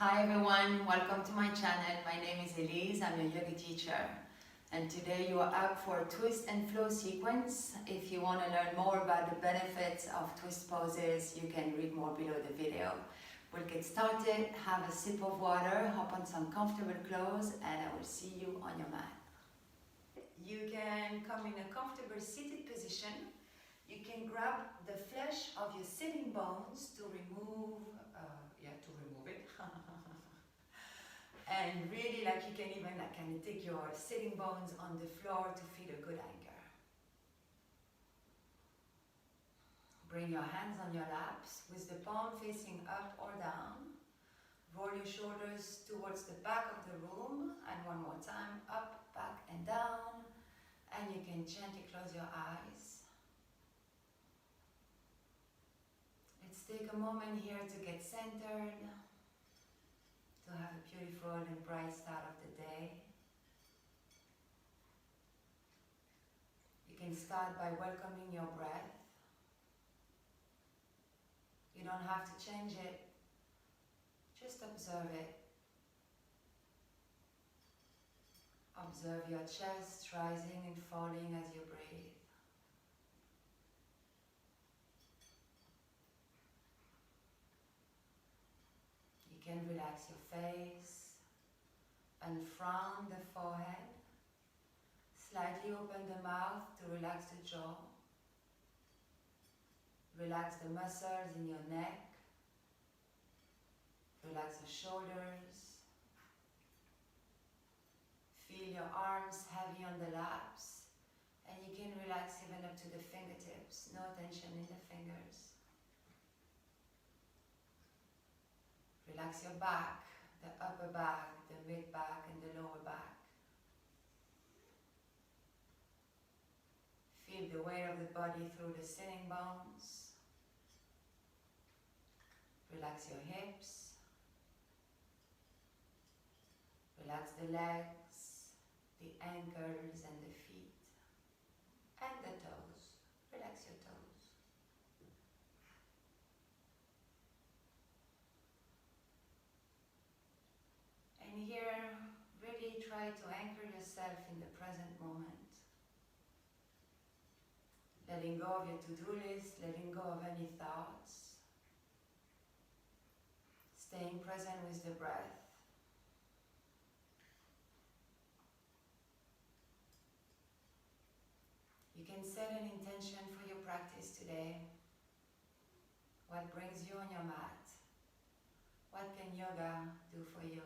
Hi everyone, welcome to my channel. My name is Elise, I'm your yoga teacher. And today you are up for a twist and flow sequence. If you want to learn more about the benefits of twist poses, you can read more below the video. We'll get started, have a sip of water, hop on some comfortable clothes, and I will see you on your mat. You can come in a comfortable seated position. You can grab the flesh of your sitting bones to remove it. And really, you can even kind of take your sitting bones on the floor to feel a good anchor. Bring your hands on your laps with the palm facing up or down. Roll your shoulders towards the back of the room, and one more time, up, back and down. And you can gently close your eyes. Let's take a moment here to get centered, to have a beautiful and bright start of the day. You can start by welcoming your breath. You don't have to change it, just observe it. Observe your chest rising and falling as you breathe. You can relax your face, unfrown the forehead, slightly open the mouth to relax the jaw. Relax the muscles in your neck. Relax the shoulders. Feel your arms heavy on the laps, and you can relax even up to the fingertips. No tension in the fingers. Relax your back, the upper back, the mid back, and the lower back. Feel the weight of the body through the sitting bones. Relax your hips. Relax the legs, the ankles and the feet, and the toes. Relax your toes. And here, really try to anchor yourself in the present moment. Letting go of your to-do list, letting go of any thoughts. Staying present with the breath. You can set an intention for your practice today. What brings you on your mat? What can yoga do for you?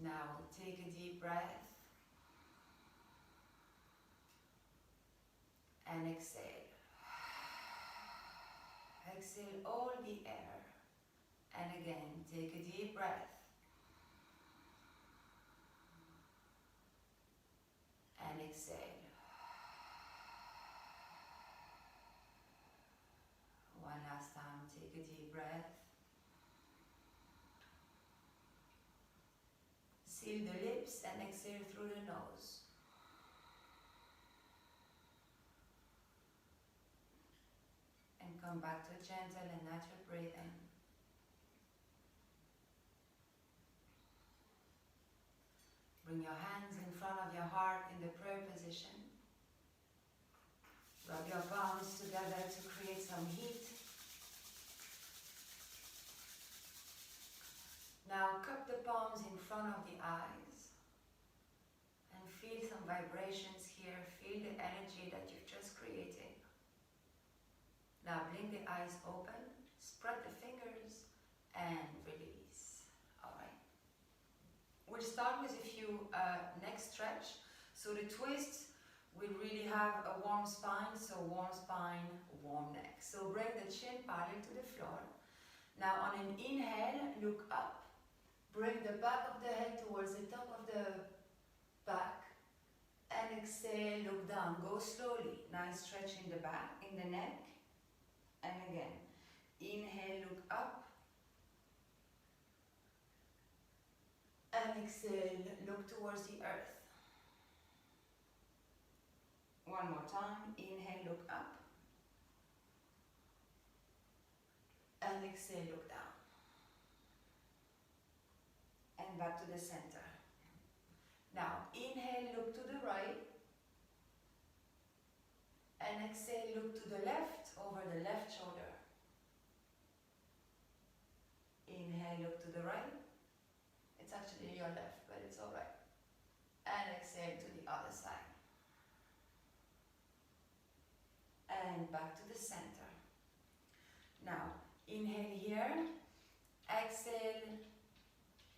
Now take a deep breath and exhale. Exhale all the air. And again, take a deep breath. And exhale. One last time, take a deep breath. Seal the lips and exhale through the nose. And come back to gentle and natural breathing. Bring your hands in front of your heart in the prayer position. Rub your palms together to create some heat. Now cup the palms in front of the eyes and feel some vibrations here. Feel the energy that you've just created. Now blink the eyes open, spread the fingers, and release. Alright. We'll start with a few neck stretch. So the twist will really have a warm spine, so warm spine, warm neck. So bring the chin parallel to the floor. Now on an inhale, look up. Bring the back of the head towards the top of the back. And exhale, look down. Go slowly. Nice stretch in the back, in the neck. And again, inhale, look up. And exhale, look towards the earth. One more time. Inhale, look up. And exhale, look down. And back to the center. Now, inhale, look to the right. And exhale, look to the left, over the left shoulder. Inhale, look to the right. It's actually your left, but it's all right. And exhale to the other side. And back to the center. Now, inhale here. Exhale,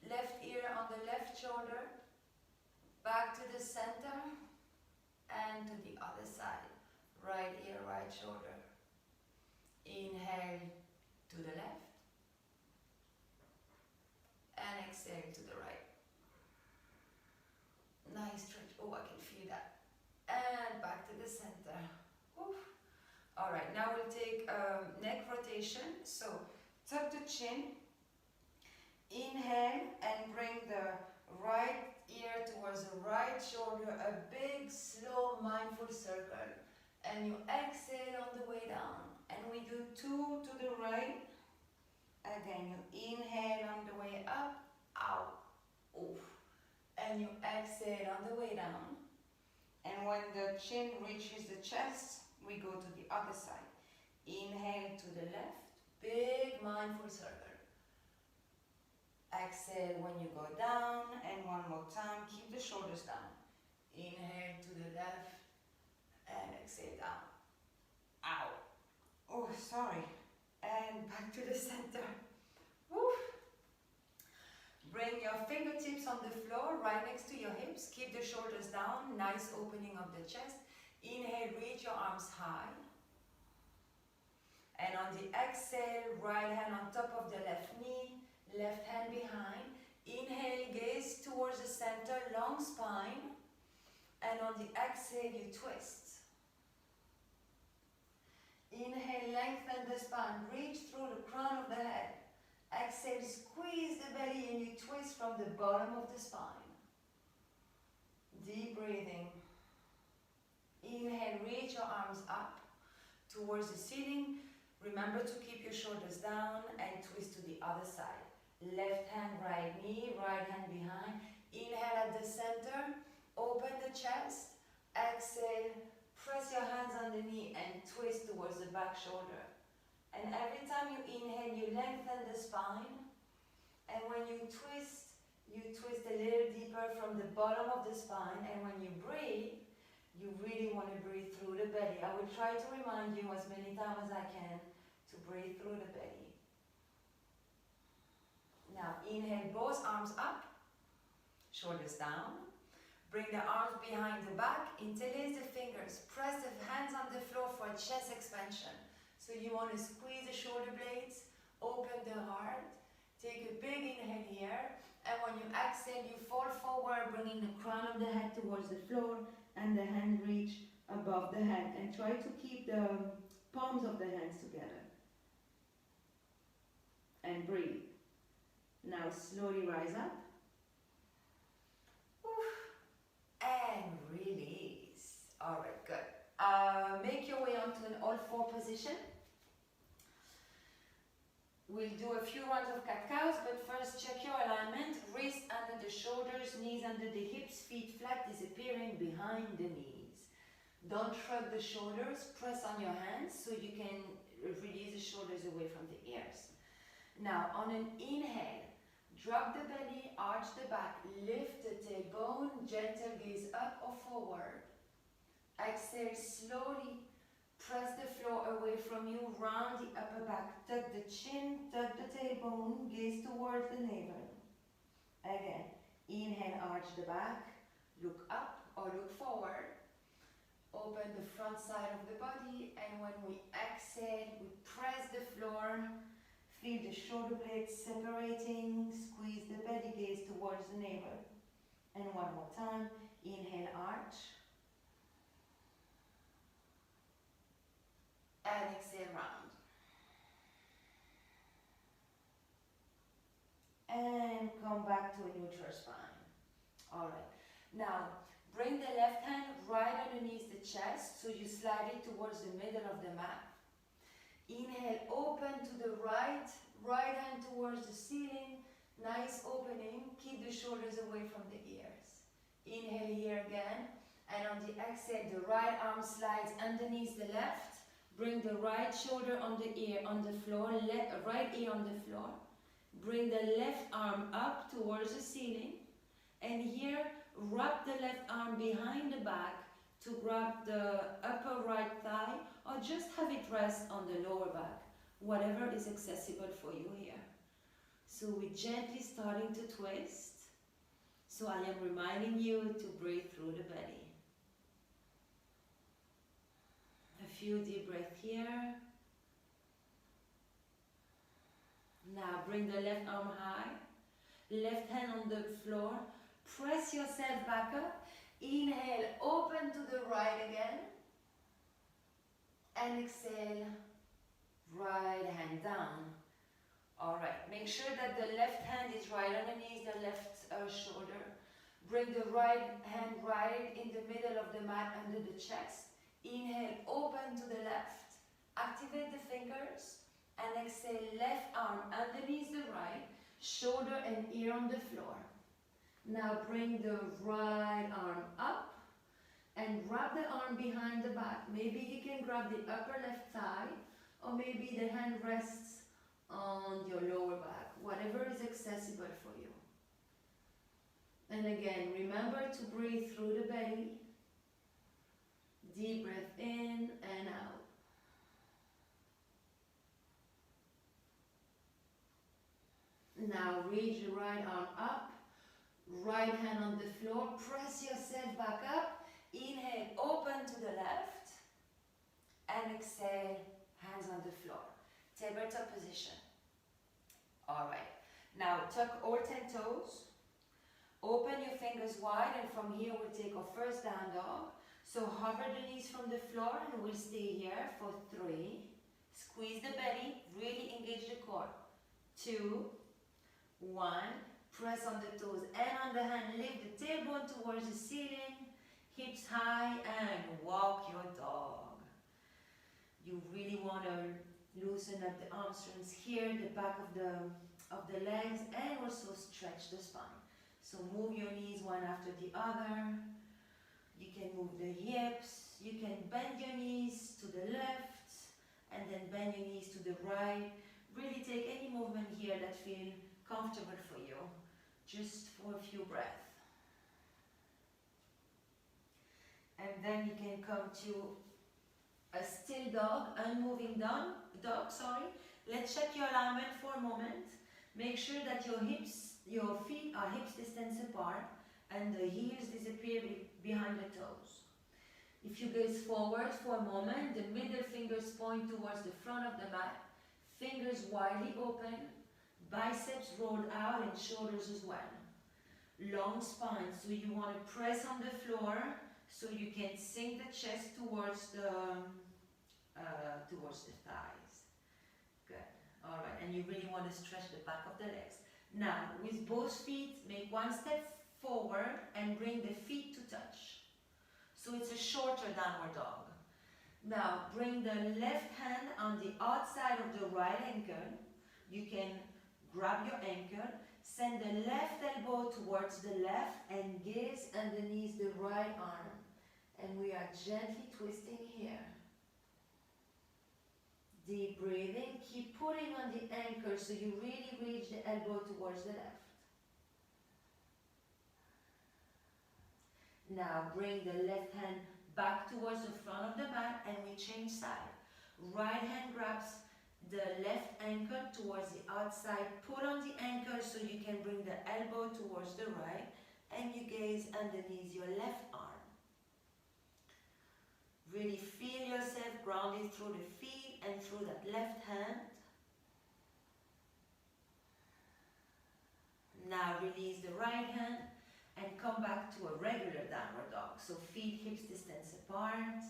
left ear on the left shoulder. Back to the center. And to the other side. Right ear, right shoulder. Inhale to the left. And exhale to the right. Nice stretch. Oh, I can feel that. And back to the center. Oof. All right, now we'll take neck rotation. So tuck the chin. Inhale and bring the right ear towards the right shoulder. A big, slow, mindful circle. And you exhale on the way down. And we do 2 to the right. Again, you inhale on the way up, out, oof. And you exhale on the way down. And when the chin reaches the chest, we go to the other side. Inhale to the left, big mindful circle. Exhale when you go down, and one more time, keep the shoulders down. Inhale to the left, and exhale down. Out. Oh, sorry. And back to the center. Woo. Bring your fingertips on the floor right next to your hips. Keep the shoulders down. Nice opening of the chest. Inhale, reach your arms high. And on the exhale, right hand on top of the left knee, left hand behind. Inhale, gaze towards the center, long spine. And on the exhale, you twist. Inhale, lengthen the spine, reach through the crown of the head. Exhale, squeeze the belly and you twist from the bottom of the spine. Deep breathing. Inhale, reach your arms up towards the ceiling. Remember to keep your shoulders down and twist to the other side. Left hand, right knee, right hand behind. Inhale at the center, open the chest. Exhale, press your hands on the knee and twist towards the back shoulder. And every time you inhale, you lengthen the spine. And when you twist a little deeper from the bottom of the spine. And when you breathe, you really want to breathe through the belly. I will try to remind you as many times as I can to breathe through the belly. Now inhale, both arms up, shoulders down. Bring the arms behind the back, interlace the fingers, press the hands on the floor for chest expansion. So you want to squeeze the shoulder blades, open the heart, take a big inhale here, and when you exhale, you fall forward, bringing the crown of the head towards the floor, and the hand reach above the head, and try to keep the palms of the hands together. And breathe. Now slowly rise up. And release. All right, good. Make your way onto an all-four position. We'll do a few rounds of cat-cows, but first check your alignment. Wrists under the shoulders, knees under the hips, feet flat, disappearing behind the knees. Don't shrug the shoulders. Press on your hands so you can release the shoulders away from the ears. Now, on an inhale, drop the belly, arch the back, lift the tailbone, gentle gaze up or forward. Exhale slowly, press the floor away from you, round the upper back, tuck the chin, tuck the tailbone, gaze towards the navel. Again, inhale, arch the back, look up or look forward. Open the front side of the body, and when we exhale, we press the floor. Feel the shoulder blades separating, squeeze the belly, gaze towards the navel. And one more time, inhale, arch. And exhale, round. And come back to a neutral spine. All right. Now, Bring the left hand right underneath the chest, so you slide it towards the middle of the mat. Inhale, open to the right, right hand towards the ceiling, nice opening, keep the shoulders away from the ears. Inhale here again, and on the exhale, the right arm slides underneath the left, bring the right shoulder on the ear, on the floor, right ear on the floor, bring the left arm up towards the ceiling, and here, wrap the left arm behind the back to grab the upper right thigh, or just have it rest on the lower back, whatever is accessible for you here. So we're gently starting to twist. So I am reminding you to breathe through the belly. A few deep breaths here. Now bring the left arm high, left hand on the floor. Press yourself back up. Inhale, open to the right again. And exhale, right hand down. Alright, make sure that the left hand is right underneath the left shoulder. Bring the right hand right in the middle of the mat under the chest. Inhale, open to the left. Activate the fingers. And exhale, left arm underneath the right. Shoulder and ear on the floor. Now bring the right arm up and grab the arm behind the back. Maybe you can grab the upper left thigh, or maybe the hand rests on your lower back, whatever is accessible for you. And again, remember to breathe through the belly. Deep breath in and out. Now reach the right arm up. Right hand on the floor, press yourself back up. Inhale, open to the left. And exhale, hands on the floor. Tabletop position. Alright, now tuck all 10 toes. Open your fingers wide, and from here we'll take our first down dog. So hover the knees from the floor, and we'll stay here for 3. Squeeze the belly, really engage the core. 2, 1. Press on the toes and on the hand, lift the tailbone towards the ceiling, hips high, and walk your dog. You really want to loosen up the hamstrings here, the back of the legs, and also stretch the spine. So move your knees one after the other. You can move the hips, you can bend your knees to the left, and then bend your knees to the right. Really take any movement here that feels comfortable for you. Just for a few breaths. And then you can come to a still dog, unmoving dog. Let's check your alignment for a moment. Make sure that your feet are hips distance apart and the heels disappear behind the toes. If you gaze forward for a moment, the middle fingers point towards the front of the mat, fingers widely open, biceps rolled out and shoulders as well. Long spine, so you want to press on the floor so you can sink the chest towards the thighs. Good. Alright, and you really want to stretch the back of the legs. Now, with both feet, make one step forward and bring the feet to touch. So it's a shorter downward dog. Now, bring the left hand on the outside of the right ankle. You can grab your ankle, send the left elbow towards the left and gaze underneath the right arm. And we are gently twisting here. Deep breathing, keep pulling on the ankle so you really reach the elbow towards the left. Now bring the left hand back towards the front of the mat and we change side. Right hand grabs the left ankle towards the outside. Pull on the ankle so you can bring the elbow towards the right and you gaze underneath your left arm. Really feel yourself grounded through the feet and through that left hand. Now release the right hand and come back to a regular downward dog. So feet hips distance apart.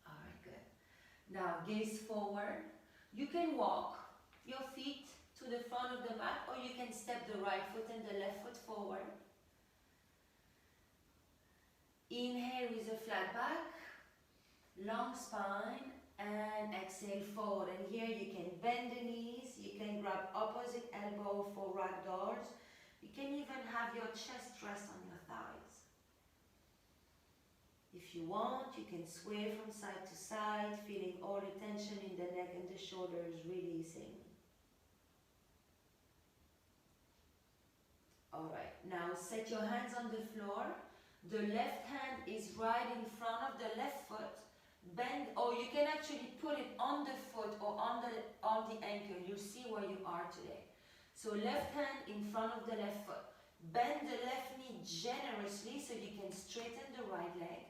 Alright, good. Now gaze forward. You can walk your feet to the front of the mat or you can step the right foot and the left foot forward. Inhale with a flat back, long spine, and exhale forward. And here you can bend the knees, you can grab opposite elbow for ragdolls. You can even have your chest rest on your thighs. If you want, you can sway from side to side, feeling all the tension in the neck and the shoulders releasing. Alright, now set your hands on the floor. The left hand is right in front of the left foot. Bend, or you can actually put it on the foot or on the ankle. You'll see where you are today. So left hand in front of the left foot. Bend the left knee generously so you can straighten the right leg.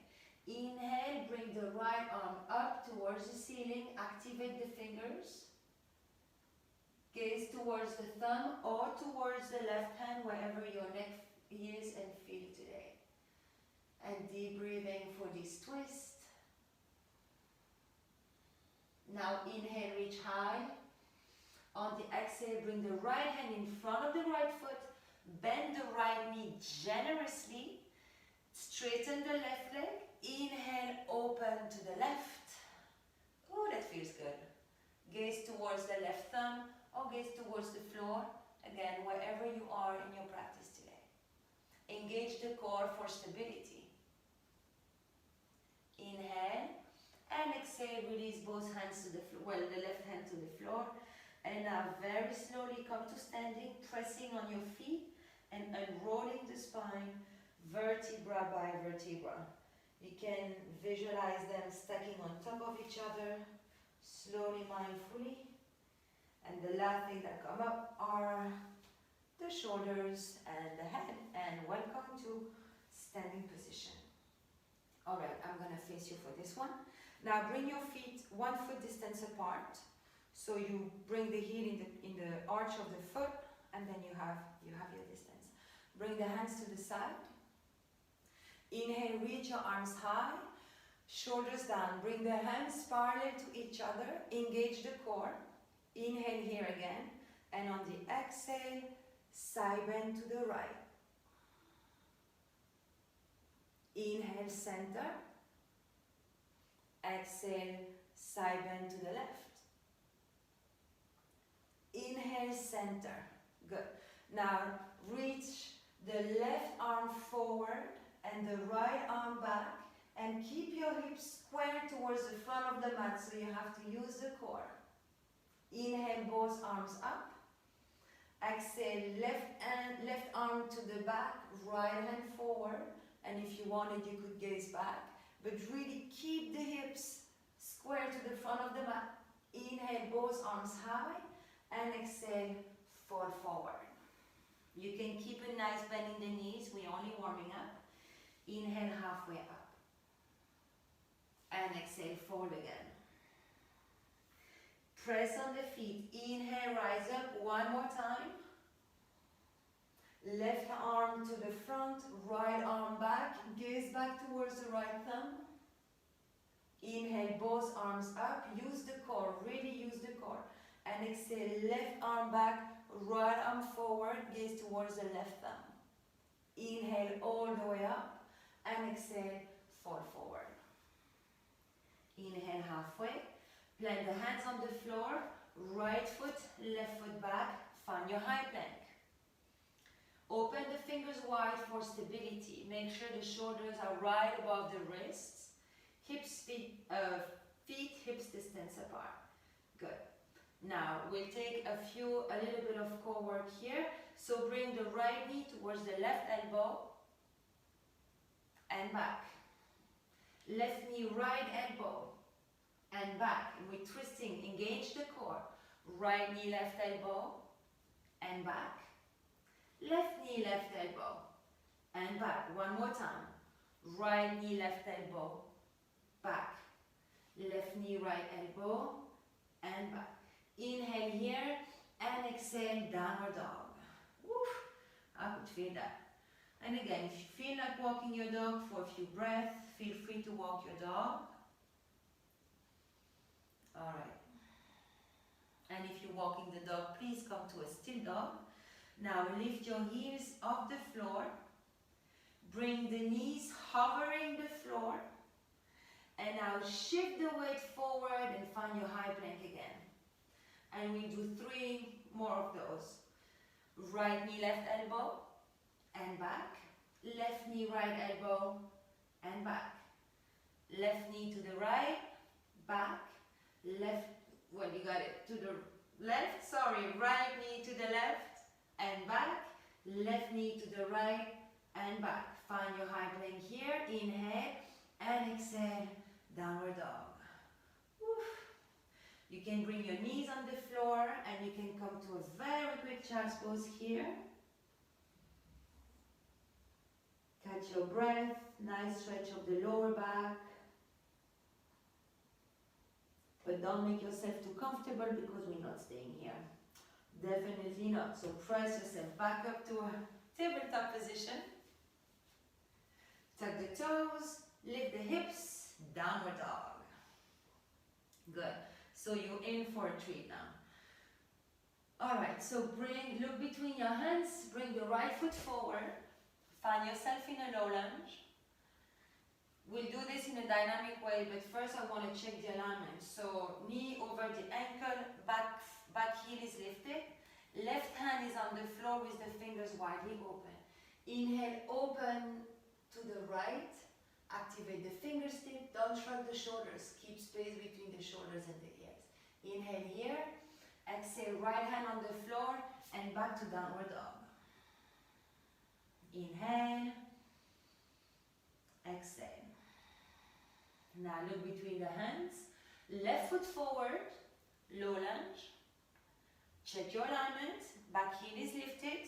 Inhale, bring the right arm up towards the ceiling. Activate the fingers. Gaze towards the thumb or towards the left hand, wherever your neck is, and feel today. And deep breathing for this twist. Now inhale, reach high. On the exhale, bring the right hand in front of the right foot. Bend the right knee generously. Straighten the left leg. Inhale, open to the left. Oh, that feels good. Gaze towards the left thumb or gaze towards the floor. Again, wherever you are in your practice today. Engage the core for stability. Inhale and exhale, release both hands to the floor, well, the left hand to the floor. And now very slowly come to standing, pressing on your feet and unrolling the spine, vertebra by vertebra. You can visualize them stacking on top of each other, slowly, mindfully. And the last thing that come up are the shoulders and the head. And welcome to standing position. Alright, I'm going to face you for this one. Now bring your feet 1 foot distance apart. So you bring the heel in the arch of the foot, and then you have your distance. Bring the hands to the side. Inhale, reach your arms high, shoulders down. Bring the hands parallel to each other. Engage the core. Inhale here again. And on the exhale, side bend to the right. Inhale, center. Exhale, side bend to the left. Inhale, center. Good. Now reach the left arm forward and the right arm back, and keep your hips square towards the front of the mat, so you have to use the core. Inhale, both arms up. Exhale, left arm to the back, right hand forward, and if you wanted you could gaze back, but really keep the hips square to the front of the mat. Inhale, both arms high, and exhale, fall forward. You can keep a nice bend in the knees, we're only warming up. Inhale, halfway up. And exhale, fold again. Press on the feet. Inhale, rise up. One more time. Left arm to the front, right arm back. Gaze back towards the right thumb. Inhale, both arms up. Use the core, really use the core. And exhale, left arm back, right arm forward. Gaze towards the left thumb. Inhale all the way up. And exhale, fall forward. Inhale halfway. Plant the hands on the floor. Right foot, left foot back. Find your high plank. Open the fingers wide for stability. Make sure the shoulders are right above the wrists. Hips, feet, hips distance apart. Good. Now we'll take a little bit of core work here. So bring the right knee towards the left elbow. And back. Left knee, right elbow, and back. And we're twisting, engage the core. Right knee, left elbow, and back. Left knee, left elbow, and back. One more time. Right knee, left elbow, back. Left knee, right elbow, and back. Inhale here, and exhale, downward dog. Woof. I could feel that. And again, if you feel like walking your dog for a few breaths, feel free to walk your dog. Alright. And if you're walking the dog, please come to a still dog. Now lift your heels off the floor. Bring the knees hovering the floor. And now shift the weight forward and find your high plank again. And we do 3 more of those. Right knee, left elbow, and back. Left knee, right elbow, and back. Left knee to the right, back. Left, well, you got it, to the left, sorry, right knee to the left, and back. Left knee to the right, and back. Find your high plank here. Inhale, and exhale, downward dog. Woo. You can bring your knees on the floor and you can come to a very quick child's pose here. Catch your breath, nice stretch of the lower back. But don't make yourself too comfortable because we're not staying here. Definitely not. So press yourself back up to a tabletop position. Tuck the toes, lift the hips, downward dog. Good. So you're in for a treat now. Alright, so look between your hands, bring the right foot forward, find yourself in a low lunge. We'll do this in a dynamic way, but first I want to check the alignment. So knee over the ankle, back heel is lifted, left hand is on the floor with the fingers widely open. Inhale, open to the right, activate the fingers tip, don't shrug the shoulders, keep space between the shoulders and the ears. Inhale here, exhale, right hand on the floor and back to downward dog. Inhale, exhale. Now look between the hands, left foot forward, low lunge. Check your alignment, back heel is lifted,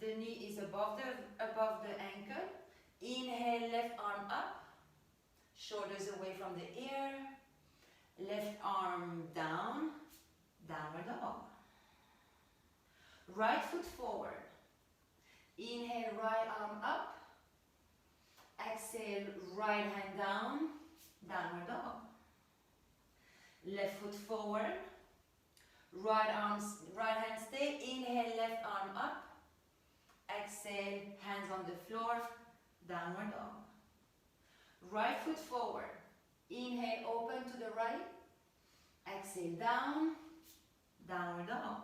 the knee is above the ankle. Inhale, left arm up, shoulders away from the ear, left arm down, downward dog. Right foot forward. Inhale, right arm up. Exhale, right hand down, downward dog. Left foot forward. Right hand stay. Inhale, left arm up. Exhale, hands on the floor, downward dog. Right foot forward. Inhale, open to the right. Exhale, down, downward dog.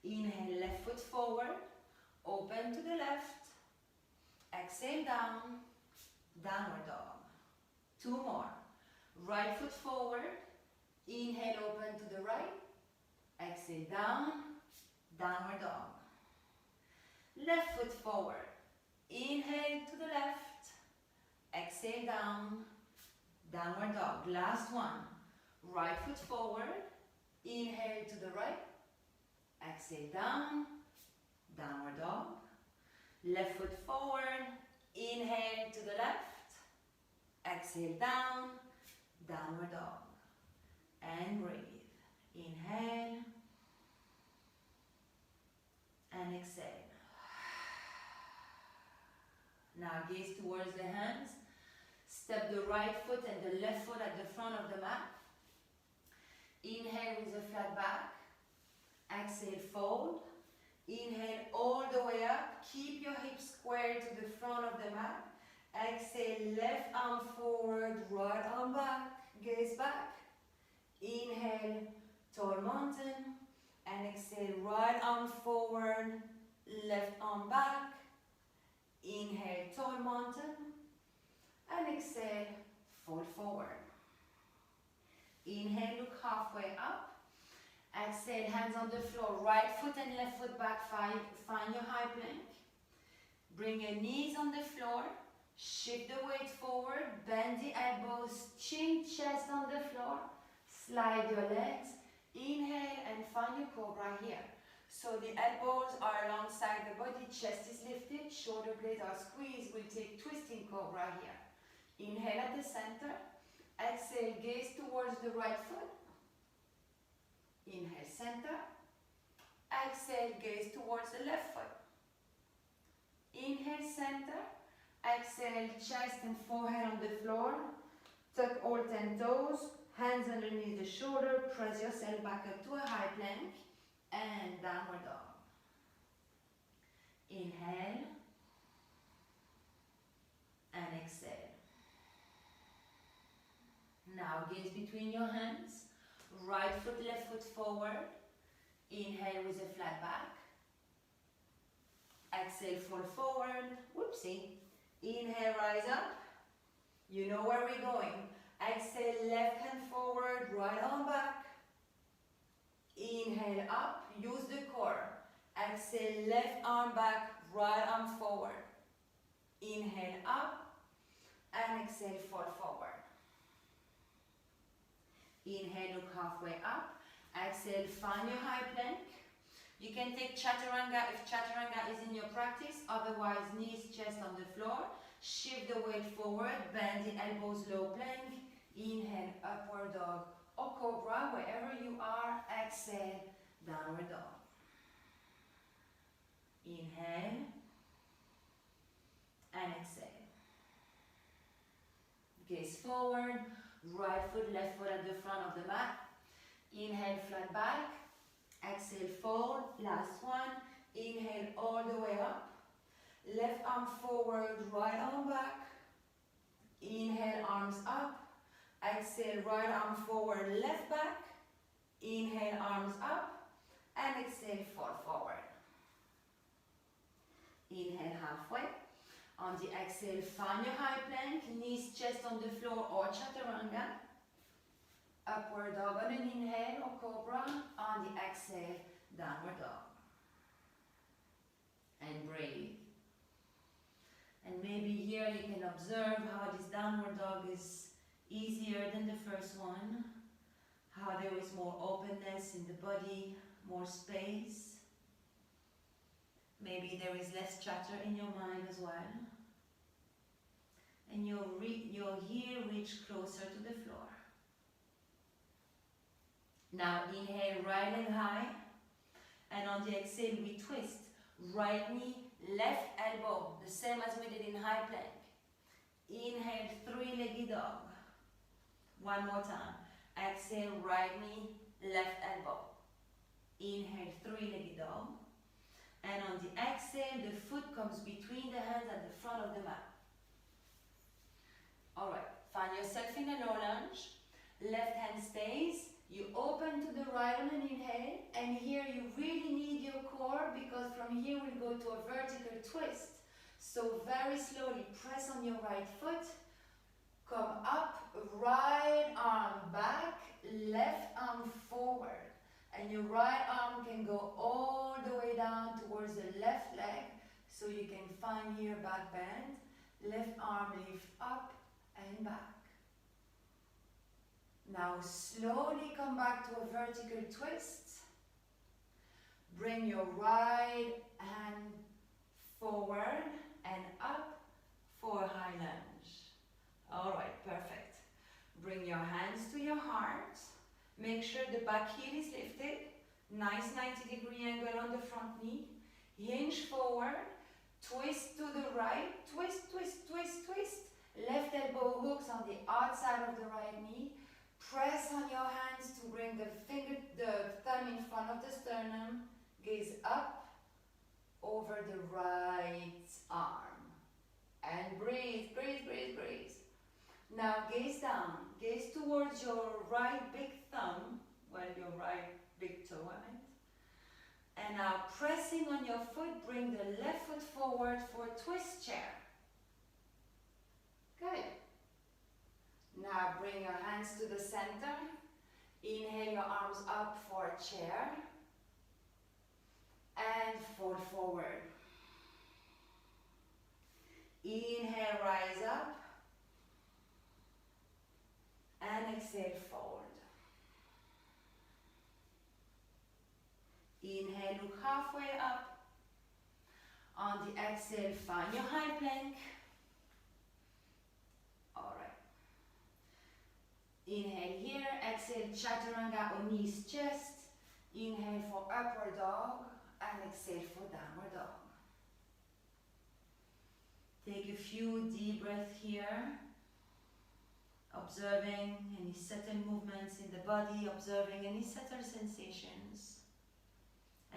Inhale, left foot forward. Open to the left. Exhale, down, downward dog. 2 more. Right foot forward. Inhale, open to the right. Exhale, down, downward dog. Left foot forward. Inhale to the left. Exhale, down, downward dog. Last one. Right foot forward. Inhale to the right. Exhale, down, downward dog. Left foot forward. Inhale to the left. Exhale, down, downward dog. And breathe. Inhale. And exhale. Now gaze towards the hands. Step the right foot and the left foot at the front of the mat. Inhale with a flat back. Exhale, fold. Inhale all the way up. Keep your hips square to the front of the mat. Exhale, left arm forward, right arm back. Gaze back. Inhale, tall mountain. And exhale, right arm forward, left arm back. Inhale, tall mountain. And exhale, fold forward. Inhale, look halfway up. Exhale, hands on the floor, right foot and left foot back, find your high plank. Bring your knees on the floor, shift the weight forward, bend the elbows, chin, chest on the floor, slide your legs, inhale and find your cobra here. So the elbows are alongside the body, chest is lifted, shoulder blades are squeezed, we'll take twisting cobra here. Inhale at the center, exhale, gaze towards the right foot. Inhale, center. Exhale, gaze towards the left foot. Inhale, center. Exhale, chest and forehead on the floor. Tuck all 10 toes. Hands underneath the shoulder. Press yourself back up to a high plank. And downward dog. Inhale. Now gaze between your hands. Right foot, left foot forward. Inhale with a flat back. Exhale, fall forward. Whoopsie. Inhale, rise up. You know where we're going. Exhale, left hand forward, right arm back. Inhale up, use the core. Exhale, left arm back, right arm forward. Inhale up, and exhale, fall forward. Inhale, look halfway up. Exhale, find your high plank. You can take chaturanga if chaturanga is in your practice, otherwise knees, chest on the floor. Shift the weight forward, bend the elbows, low plank. Inhale, upward dog or cobra, wherever you are. Exhale, downward dog. Inhale and exhale. Gaze forward, right foot, left foot at the front of the mat. Inhale, flat back. Exhale, fold. Last one. Inhale all the way up. Left arm forward, right arm back. Inhale, arms up. Exhale, right arm forward, left back. Inhale, arms up. And exhale, fall forward. Inhale, halfway. On the exhale, find your high plank. Knees, chest on the floor or chaturanga. Upward dog on an inhale or cobra. On the exhale, downward dog. And breathe. And maybe here you can observe how this downward dog is easier than the first one. How there is more openness in the body, more space. Maybe there is less chatter in your mind as well. And your heel reach closer to the floor. Now inhale, right leg high. And on the exhale, we twist. Right knee, left elbow, the same as we did in high plank. Inhale, three-legged dog. One more time. Exhale, right knee, left elbow. Inhale, three-legged dog. And on the exhale, the foot comes between the hands at the front of the mat. Alright, find yourself in a low lunge. Left hand stays. You open to the right on an inhale, and here you really need your core because from here we'll go to a vertical twist. So very slowly press on your right foot, come up, right arm back, left arm forward. And your right arm can go all the way down towards the left leg, so you can find here back bend. Left arm lift up and back. Now slowly come back to a vertical twist. Bring your right hand forward and up for a high lunge. Alright, perfect. Bring your hands to your heart. Make sure the back heel is lifted. Nice 90-degree angle on the front knee. Hinge forward. Twist to the right. Twist, twist, twist, twist. Left elbow hooks on the outside of the right knee. Press on your hands to bring the thumb in front of the sternum. Gaze up over the right arm. And breathe, breathe, breathe, breathe. Now gaze down. Gaze towards your right big thumb, your right big toe, And now pressing on your foot, bring the left foot forward for a twist chair. Good. Now bring your hands to the center. Inhale your arms up for a chair. And fold forward. Inhale, rise up. And exhale, fold. Inhale, look halfway up. On the exhale, find your high plank. Alright. Inhale here, exhale, chaturanga or knees, chest. Inhale for upward dog and exhale for downward dog. Take a few deep breaths here. Observing any subtle movements in the body, observing any subtle sensations.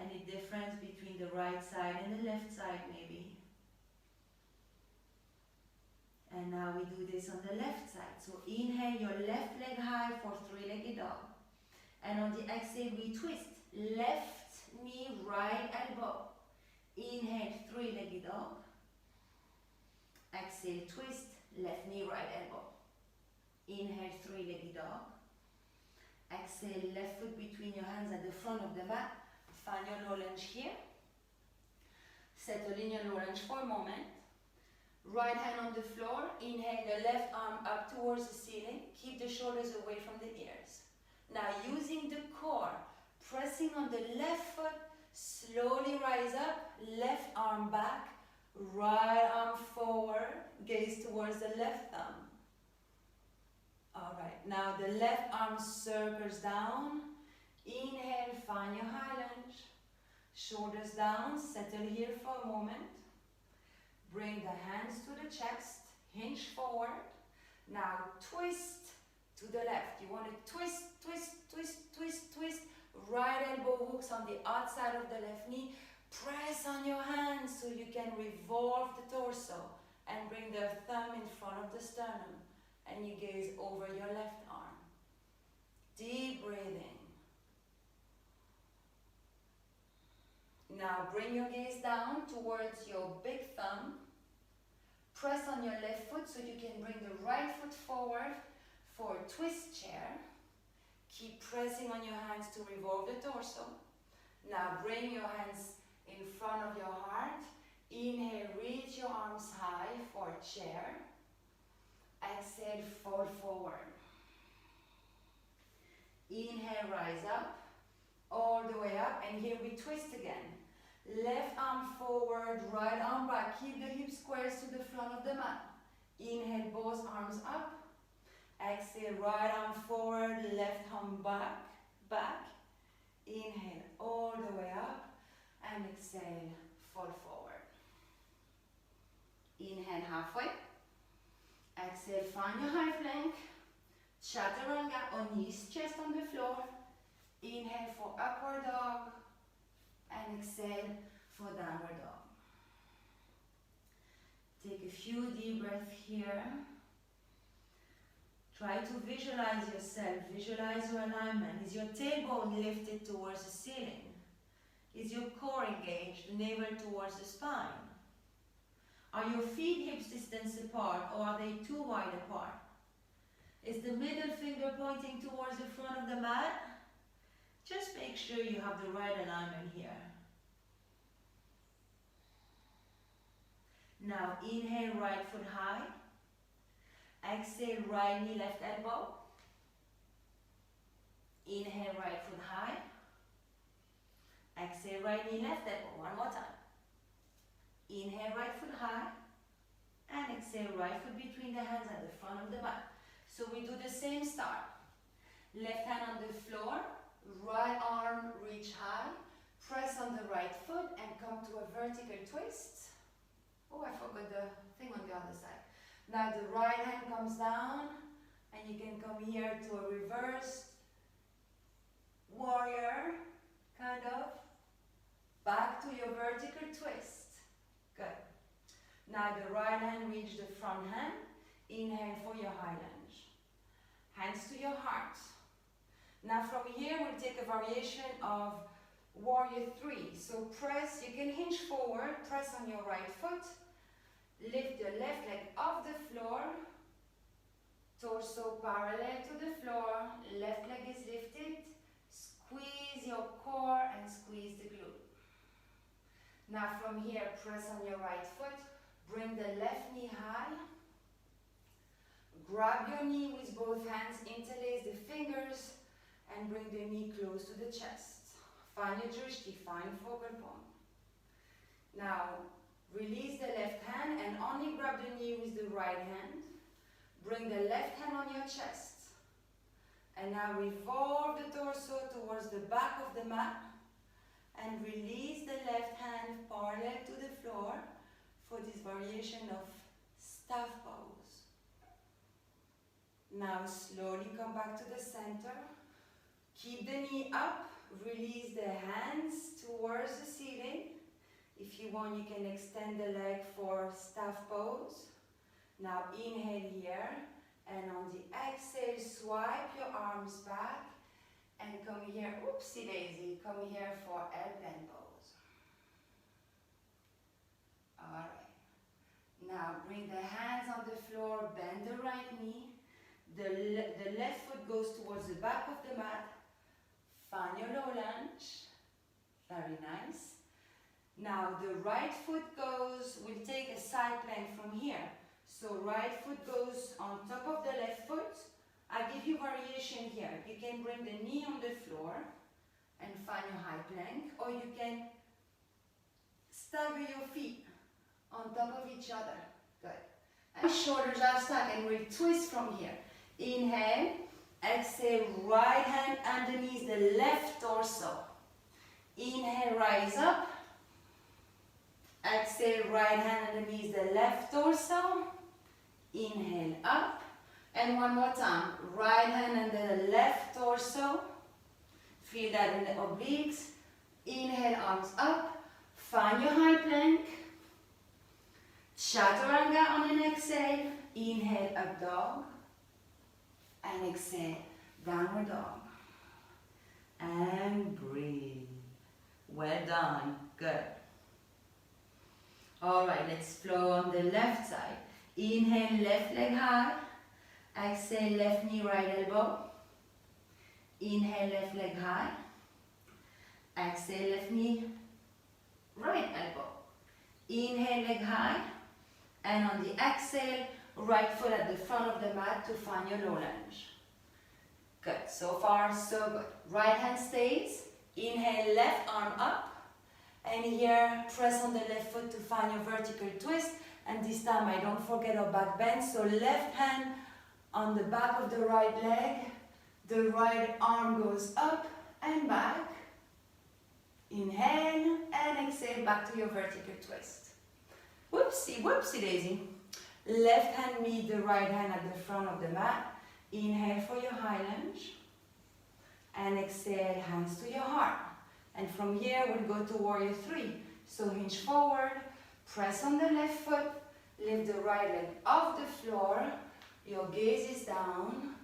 Any difference between the right side and the left side maybe. And now we do this on the left side. So inhale your left leg high for three-legged dog. And on the exhale we twist. Left knee, right elbow. Inhale, three-legged dog. Exhale, twist. Left knee, right elbow. Inhale, three-legged dog. Exhale, left foot between your hands at the front of the mat. Find your low lunge here. Settle in your low lunge for a moment. Right hand on the floor. Inhale the left arm up towards the ceiling. Keep the shoulders away from the ears. Now using the core, pressing on the left foot, slowly rise up, left arm back, right arm forward, gaze towards the left thumb. Alright, now the left arm circles down. Inhale, find your high lunge. Shoulders down, settle here for a moment. Bring the hands to the chest, hinge forward. Now twist to the left. You want to twist, twist, twist, twist, twist. Right elbow hooks on the outside of the left knee. Press on your hands so you can revolve the torso and bring the thumb in front of the sternum. And you gaze over your left arm. Deep breathing. Now bring your gaze down towards your big thumb. Press on your left foot so you can bring the right foot forward for a twist chair. Keep pressing on your hands to revolve the torso. Now bring your hands in front of your heart. Inhale, reach your arms high for a chair. Exhale, fold forward. Inhale, rise up, all the way up, and here we twist again. Left arm forward, right arm back. Keep the hips squares to the front of the mat. Inhale, both arms up. Exhale, right arm forward, left arm back, back. Inhale, all the way up, and exhale, fold forward. Inhale, halfway. Exhale, find your high plank. Chaturanga on knees, chest on the floor. Inhale for upward dog. And exhale for downward dog. Take a few deep breaths here. Try to visualize yourself. Visualize your alignment. Is your tailbone lifted towards the ceiling? Is your core engaged, the navel towards the spine? Are your feet hips distance apart or are they too wide apart? Is the middle finger pointing towards the front of the mat? Just make sure you have the right alignment here. Now inhale, right foot high. Exhale, right knee, left elbow. Inhale, right foot high. Exhale, right knee, left elbow. One more time. Inhale, right foot high. And exhale, right foot between the hands at the front of the mat. So we do the same start. Left hand on the floor. Right arm reach high. Press on the right foot and come to a vertical twist. Oh, I forgot the thing on the other side. Now the right hand comes down and you can come here to a reverse warrior, kind of. Back to your vertical twist. Good. Now the right hand reach the front hand. Inhale for your high lunge. Hands to your heart. Now from here we'll take a variation of warrior 3. So press, you can hinge forward, press on your right foot. Lift the left leg off the floor. Torso parallel to the floor. Left leg is lifted. Squeeze your core and squeeze the glute. Now from here, press on your right foot. Bring the left knee high. Grab your knee with both hands. Interlace the fingers. And bring the knee close to the chest. Find your drishti, find focal point. Now, release the left hand and only grab the knee with the right hand. Bring the left hand on your chest. And now revolve the torso towards the back of the mat. And release the left hand parallel to the floor for this variation of staff pose. Now slowly come back to the center. Keep the knee up. Release the hands towards the ceiling. If you want, you can extend the leg for staff pose. Now inhale here, and on the exhale, swipe your arms back, and come here, oopsie daisy, come here for airplane pose. Alright. Now bring the hands on the floor, bend the right knee. The left foot goes towards the back of the mat. Find your low lunge. Very nice. Now the right foot goes, we'll take a side plank from here. So right foot goes on top of the left foot. I give you variation here. You can bring the knee on the floor and find your high plank, or you can stagger your feet on top of each other. Good. And shoulders are stuck, and we'll twist from here. Inhale, exhale, right hand underneath the left torso. Inhale, rise up. Exhale, right hand underneath the left torso. Inhale, up. And one more time. Right hand under the left torso. Feel that in the obliques. Inhale, arms up. Find your high plank. Chaturanga on an exhale. Inhale, up dog. And exhale, downward dog. And breathe. Well done. Good. Alright, let's flow on the left side. Inhale, left leg high. Exhale, left knee, right elbow. Inhale, left leg high. Exhale, left knee, right elbow. Inhale, leg high. And on the exhale, right foot at the front of the mat to find your low lunge. Good. So far, so good. Right hand stays. Inhale, left arm up. And here, press on the left foot to find your vertical twist. And this time, I don't forget our back bend. So left hand on the back of the right leg. The right arm goes up and back. Inhale and exhale back to your vertical twist. Whoopsie, whoopsie daisy. Left hand meet the right hand at the front of the mat. Inhale for your high lunge. And exhale, hands to your heart. And from here, we'll go to warrior 3. So hinge forward, press on the left foot, lift the right leg off the floor. Your gaze is down.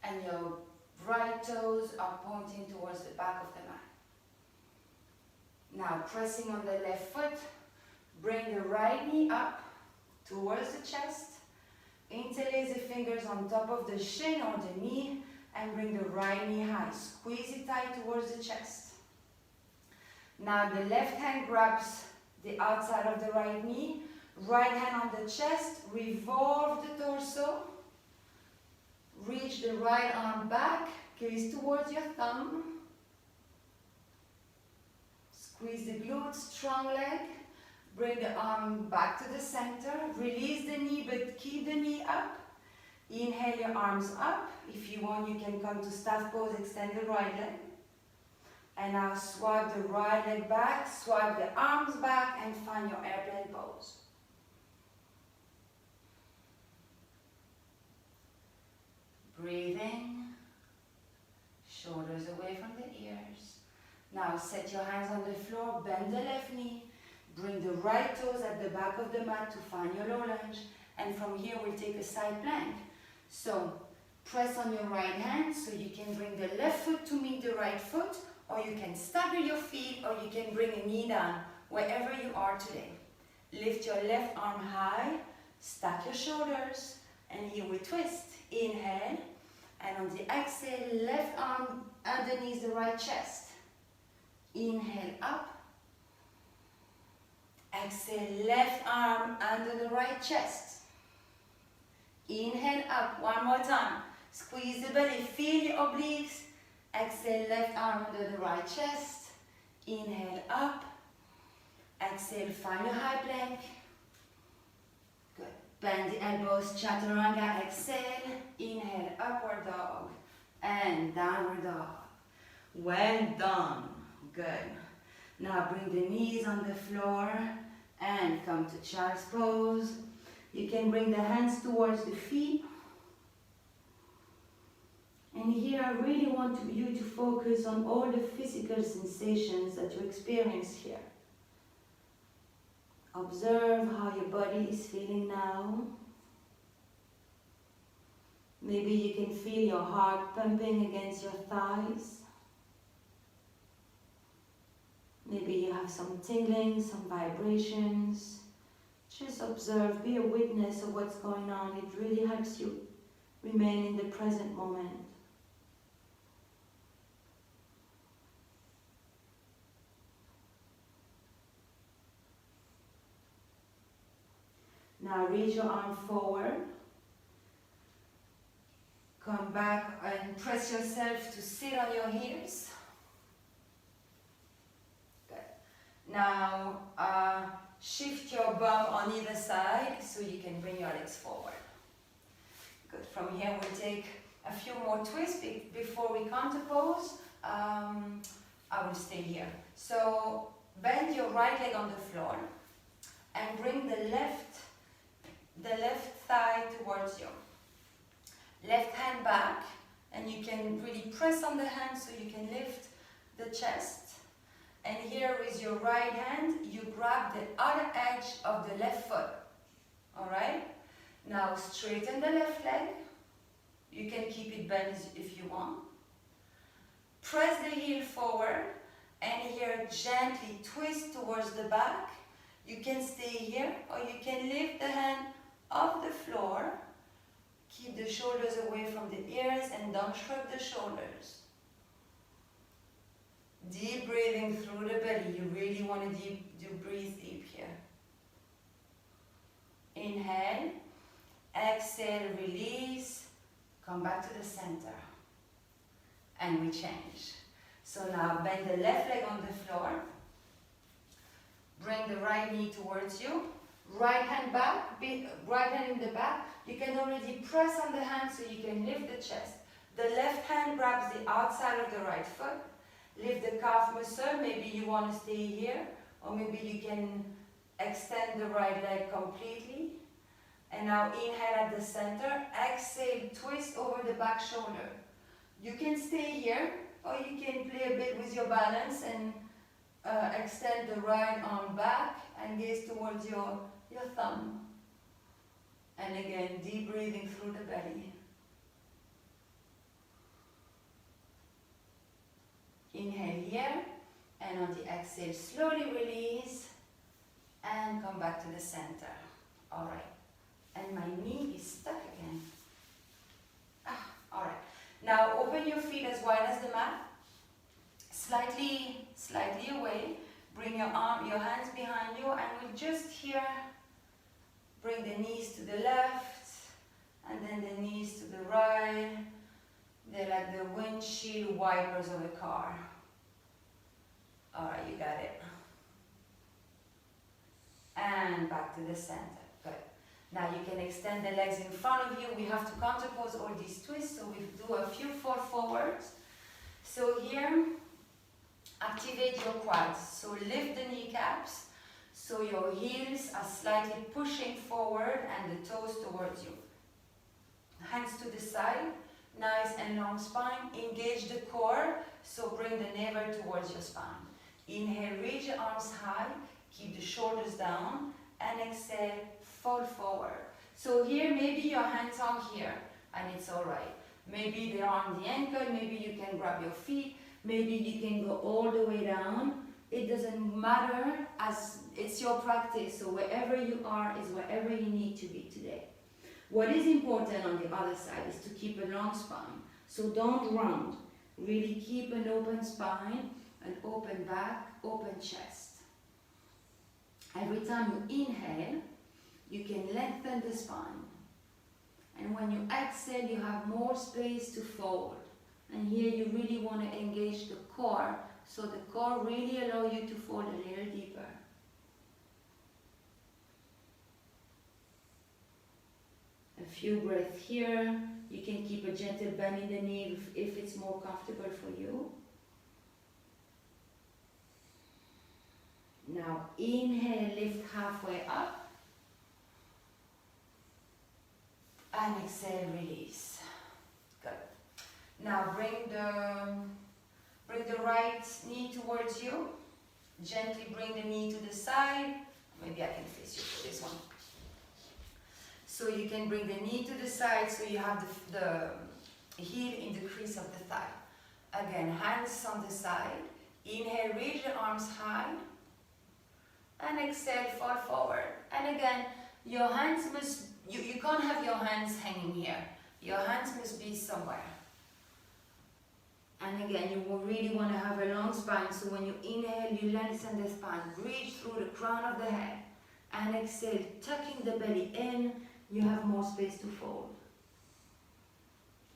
And your right toes are pointing towards the back of the mat. Now, pressing on the left foot, bring the right knee up towards the chest. Interlace the fingers on top of the shin or the knee and bring the right knee high. Squeeze it tight towards the chest. Now the left hand grabs the outside of the right knee. Right hand on the chest. Revolve the torso. Reach the right arm back. Gaze towards your thumb. Squeeze the glutes, strong leg. Bring the arm back to the center. Release the knee, but keep the knee up. Inhale your arms up. If you want, you can come to staff pose, extend the right leg. And now swipe the right leg back, swipe the arms back, and find your airplane pose. Breathing. Shoulders away from the ears. Now set your hands on the floor, bend the left knee. Bring the right toes at the back of the mat to find your low lunge. And from here, we'll take a side plank. So, press on your right hand so you can bring the left foot to meet the right foot, or you can stagger your feet, or you can bring a knee down, wherever you are today. Lift your left arm high, stack your shoulders, and here we twist. Inhale, and on the exhale, left arm underneath the right chest. Inhale up. Exhale, left arm under the right chest. Inhale up, one more time. Squeeze the belly, feel your obliques. Exhale, left arm under the right chest. Inhale up. Exhale, find your high plank. Good. Bend the elbows, chaturanga, exhale. Inhale, upward dog. And downward dog. Well done. Good. Now bring the knees on the floor and come to child's pose. You can bring the hands towards the feet. And here I really want you to focus on all the physical sensations that you experience here. Observe how your body is feeling now. Maybe you can feel your heart pumping against your thighs. Maybe you have some tingling, some vibrations. Just observe, be a witness of what's going on. It really helps you remain in the present moment. Now reach your arm forward. Come back and press yourself to sit on your heels. Good. Now shift your bum on either side so you can bring your legs forward. Good. From here we'll take a few more twists before we counter pose. I will stay here. So bend your right leg on the floor and bring the left thigh towards you. Left hand back, and you can really press on the hand so you can lift the chest. And here with your right hand, you grab the other edge of the left foot. Alright? Now straighten the left leg. You can keep it bent if you want. Press the heel forward, and here gently twist towards the back. You can stay here, or you can lift the hand off the floor. Keep the shoulders away from the ears and don't shrug the shoulders. Deep breathing through the belly. You really want to breathe deep here. Inhale, exhale, release. Come back to the center. And we change. So now bend the left leg on the floor. Bring the right knee towards you. Right hand back, right hand in the back. You can already press on the hand so you can lift the chest. The left hand grabs the outside of the right foot. Lift the calf muscle. Maybe you want to stay here, or maybe you can extend the right leg completely. And now inhale at the center. Exhale, twist over the back shoulder. You can stay here, or you can play a bit with your balance and extend the right arm back and gaze towards your thumb. And again, deep breathing through the belly. Inhale here, and on the exhale, slowly release and come back to the center. Alright. And my knee is stuck again. Alright. Now open your feet as wide as the mat. Slightly away. Bring your hands behind you, and we'll just here bring the knees to the left, and then the knees to the right. They're like the windshield wipers of a car. Alright, you got it. And back to the center. Good. Now you can extend the legs in front of you. We have to counter pose all these twists, so we do a few fall forwards. So here, activate your quads. So lift the kneecaps. So your heels are slightly pushing forward and the toes towards you. Hands to the side, nice and long spine. Engage the core, so bring the navel towards your spine. Inhale, reach your arms high, keep the shoulders down, and exhale, fall forward. So here, maybe your hands are here, and it's alright. Maybe they're on the ankle, maybe you can grab your feet, maybe you can go all the way down. It doesn't matter, as it's your practice, so wherever you are is wherever you need to be today. What is important on the other side is to keep a long spine. So don't round. Really keep an open spine, an open back, open chest. Every time you inhale, you can lengthen the spine. And when you exhale, you have more space to fold. And here you really want to engage the core, so the core really allows you to fold a little deeper. A few breaths here. You can keep a gentle bend in the knee if it's more comfortable for you. Now inhale, lift halfway up. And exhale, release. Good. Now bring the right knee towards you. Gently bring the knee to the side. Maybe I can face you for this one. So you can bring the knee to the side so you have the heel in the crease of the thigh. Again, hands on the side. Inhale, reach the arms high. And exhale, fall forward. And again, your hands must, you can't have your hands hanging here. Your hands must be somewhere. And again, you will really want to have a long spine. So when you inhale, you lengthen the spine. Reach through the crown of the head. And exhale, tucking the belly in. You have more space to fold.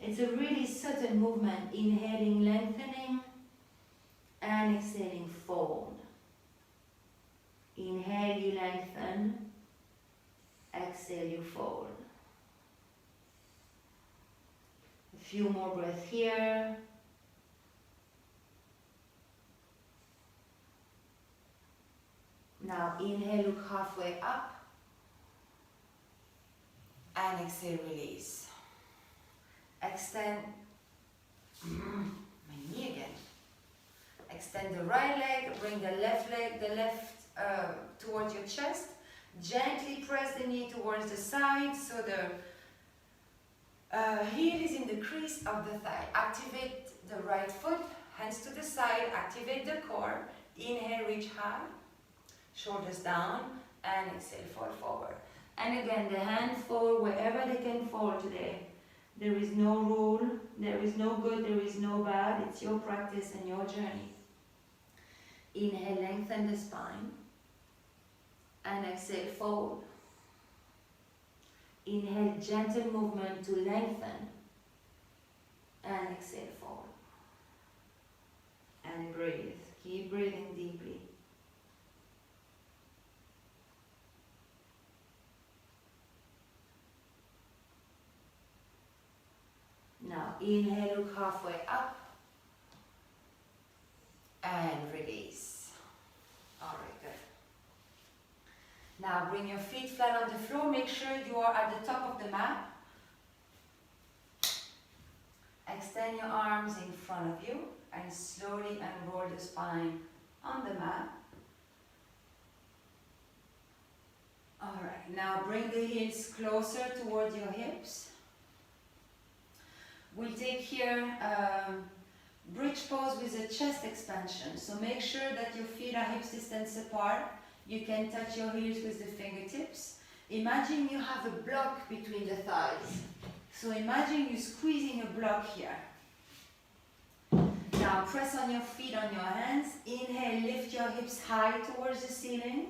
It's a really subtle movement. Inhaling, lengthening. And exhaling, fold. Inhale, you lengthen. Exhale, you fold. A few more breaths here. Now inhale, look halfway up. And exhale, release. Extend my knee again. Extend the right leg, bring the left towards your chest. Gently press the knee towards the side so the heel is in the crease of the thigh. Activate the right foot, hands to the side, activate the core. Inhale, reach high, shoulders down, and exhale, fall forward. And again, the hands fall wherever they can fall today. There is no rule, there is no good, there is no bad. It's your practice and your journey. Inhale, lengthen the spine. And exhale, fold. Inhale, gentle movement to lengthen. And exhale, fold. And breathe. Keep breathing deeply. Now inhale, look halfway up. And release. Alright, good. Now bring your feet flat on the floor. Make sure you are at the top of the mat. Extend your arms in front of you and slowly unroll the spine on the mat. Alright, now bring the heels closer towards your hips. We'll take here bridge pose with a chest expansion. So make sure that your feet are hips distance apart. You can touch your heels with the fingertips. Imagine you have a block between the thighs. So imagine you squeezing a block here. Now press on your feet on your hands. Inhale, lift your hips high towards the ceiling.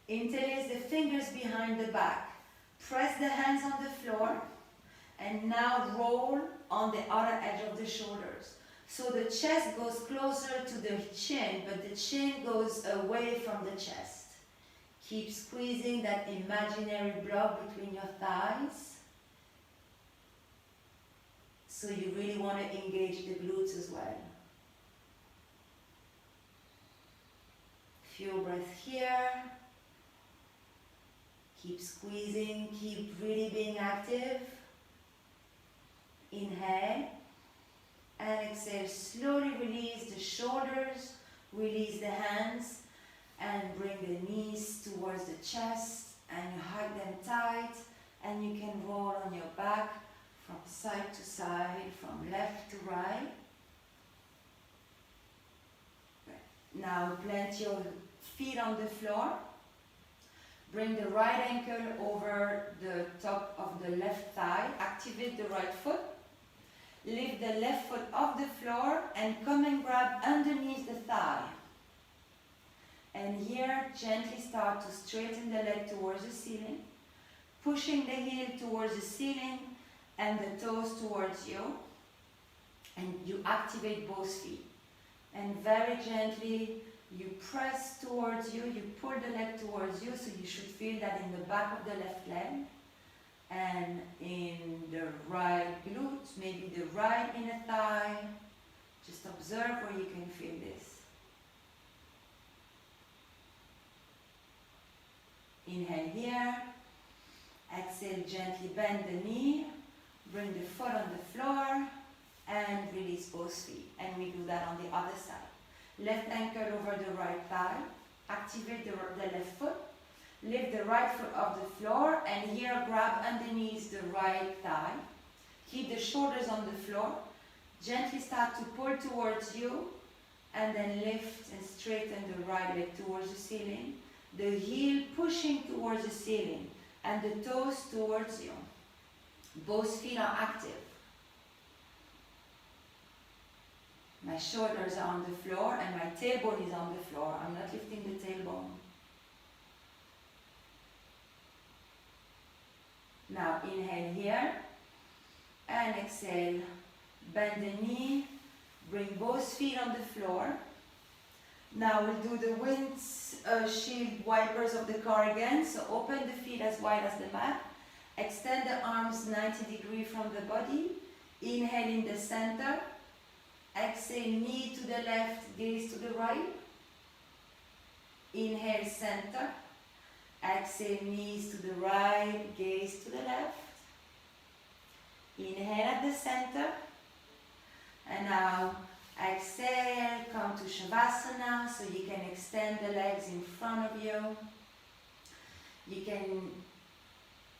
Interlace the fingers behind the back. Press the hands on the floor. And now roll on the outer edge of the shoulders. So the chest goes closer to the chin, but the chin goes away from the chest. Keep squeezing that imaginary block between your thighs. So you really want to engage the glutes as well. Few breaths here. Keep squeezing, keep really being active. Inhale and exhale. Slowly release the shoulders, release the hands, and bring the knees towards the chest, and you hug them tight, and you can roll on your back from side to side, from left to right. Now plant your feet on the floor. Bring the right ankle over the top of the left thigh. Activate the right foot. Lift the left foot off the floor and come and grab underneath the thigh. And here, gently start to straighten the leg towards the ceiling, pushing the heel towards the ceiling and the toes towards you. And you activate both feet. And very gently, you press towards you, you pull the leg towards you, so you should feel that in the back of the left leg. And in the right glute, maybe the right inner thigh. Just observe where you can feel this. Inhale here. Exhale, gently bend the knee. Bring the foot on the floor. And release both feet. And we do that on the other side. Left ankle over the right thigh. Activate the left foot. Lift the right foot off the floor, and here grab underneath the right thigh. Keep the shoulders on the floor. Gently start to pull towards you, and then lift and straighten the right leg towards the ceiling. The heel pushing towards the ceiling, and the toes towards you. Both feet are active. My shoulders are on the floor, and my tailbone is on the floor. I'm not lifting the tailbone. Now inhale here, and exhale. Bend the knee, bring both feet on the floor. Now we'll do the windshield wipers of the car again. So open the feet as wide as the mat. Extend the arms 90 degrees from the body. Inhale in the center. Exhale, knee to the left, gaze to the right. Inhale, center. Exhale, knees to the right, gaze to the left. Inhale at the center. And now exhale, come to Shavasana, so you can extend the legs in front of you. You can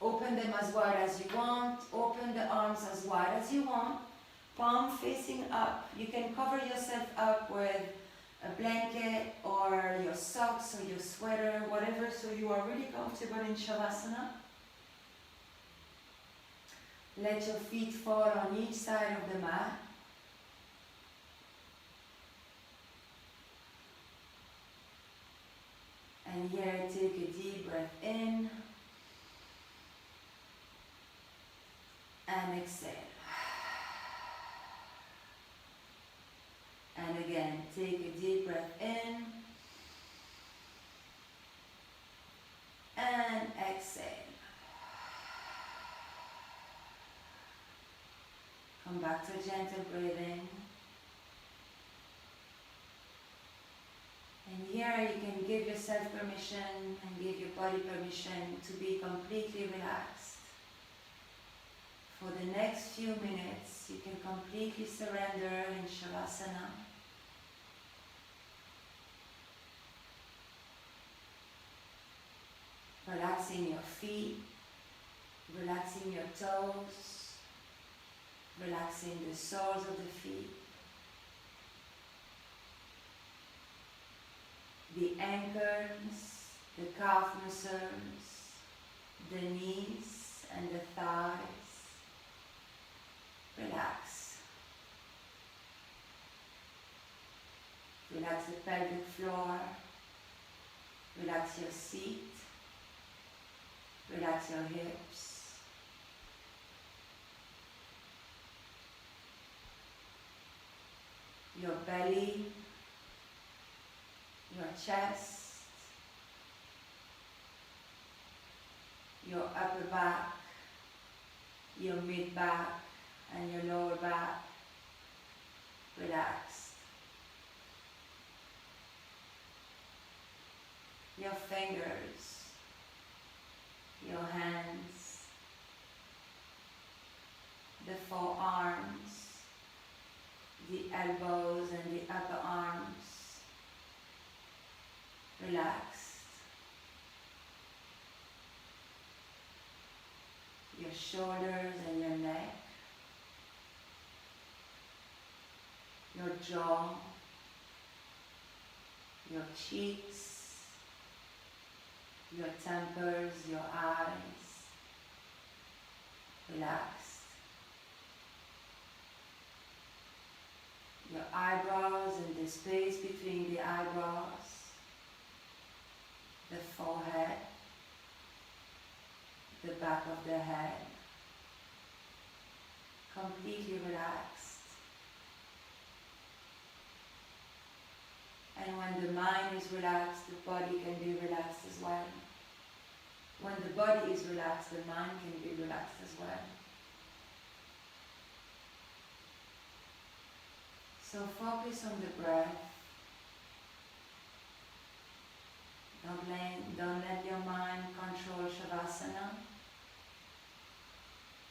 open them as wide as you want, open the arms as wide as you want, palm facing up. You can cover yourself up with a blanket or your socks or your sweater, whatever, so you are really comfortable in Shavasana. Let your feet fall on each side of the mat. And here, take a deep breath in and exhale. And again, take a deep breath in and exhale. Come back to gentle breathing. And here you can give yourself permission and give your body permission to be completely relaxed. For the next few minutes, you can completely surrender in Shavasana. Relaxing your feet, relaxing your toes, relaxing the soles of the feet, the ankles, the calf muscles, the knees and the thighs. Relax. Relax the pelvic floor. Relax your seat. Relax your hips. Your belly. Your chest. Your upper back. Your mid back. And your lower back. Relaxed. Your fingers. Your hands, the forearms, the elbows and the upper arms, relaxed. Your shoulders and your neck, your jaw, your cheeks, your temples, your eyes, relaxed. Your eyebrows and the space between the eyebrows, the forehead, the back of the head, completely relaxed. And when the mind is relaxed, the body can be relaxed as well. When the body is relaxed, the mind can be relaxed as well. So focus on the breath. Don't let your mind control Shavasana.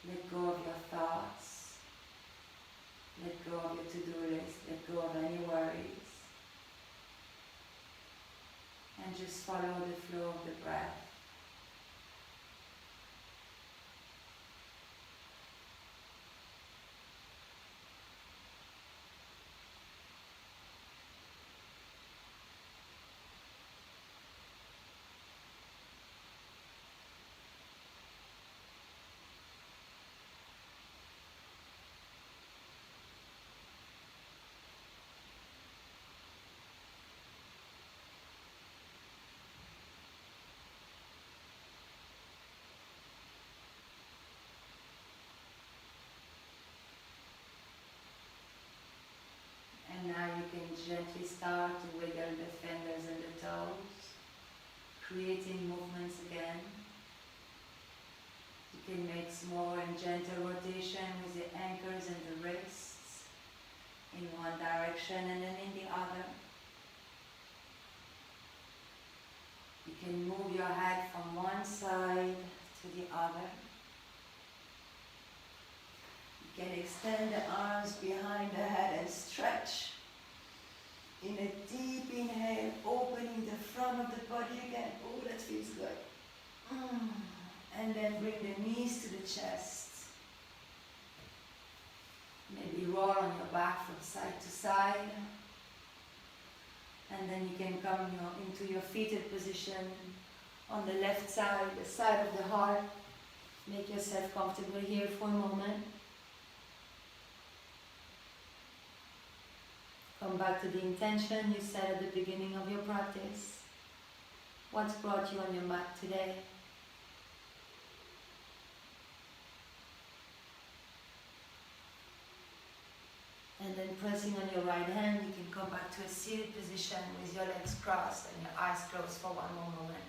Let go of your thoughts. Let go of your to-do list. Let go of any worries. and just follow the flow of the breath. And now you can gently start to wiggle the fingers and the toes, creating movements again. You can make small and gentle rotation with the ankles and the wrists in one direction and then in the other. You can move your head from one side to the other. You can extend the arms behind the head and stretch. In a deep inhale, opening the front of the body again. Oh, that feels good. And then bring the knees to the chest. Maybe roll on your back from side to side. And then you can come into your fetal position on the left side, the side of the heart. Make yourself comfortable here for a moment. Come back to the intention you set at the beginning of your practice. What's brought you on your mat today? And then pressing on your right hand, you can come back to a seated position with your legs crossed and your eyes closed for one more moment.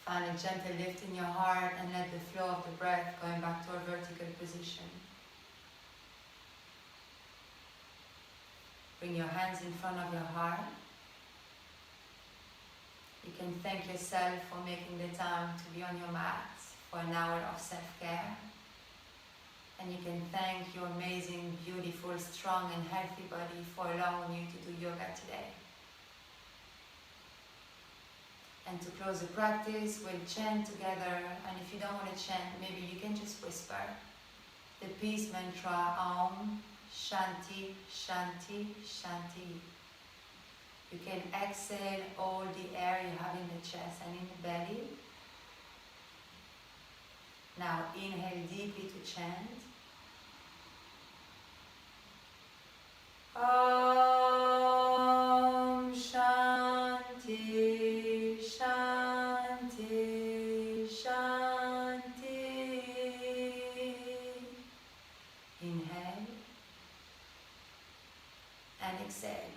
Find a gentle lift in your heart and let the flow of the breath going back to a vertical position. Bring your hands in front of your heart. You can thank yourself for making the time to be on your mat for an hour of self-care. And you can thank your amazing, beautiful, strong and healthy body for allowing you to do yoga today. And to close the practice, we'll chant together. And if you don't want to chant, maybe you can just whisper the peace mantra, Om Shanti, Shanti, Shanti. You can exhale all the air you have in the chest and in the belly. Now inhale deeply to chant. Om Shanti, Shanti, Shanti. Inhale and exhale.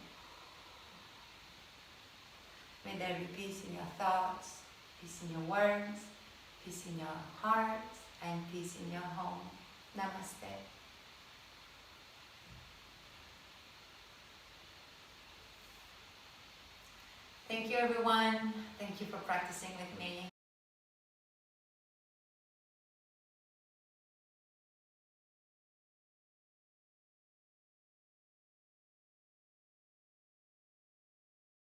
May there be peace in your thoughts, peace in your words, peace in your heart, and peace in your home. Namaste. Thank you everyone. Thank you for practicing with me.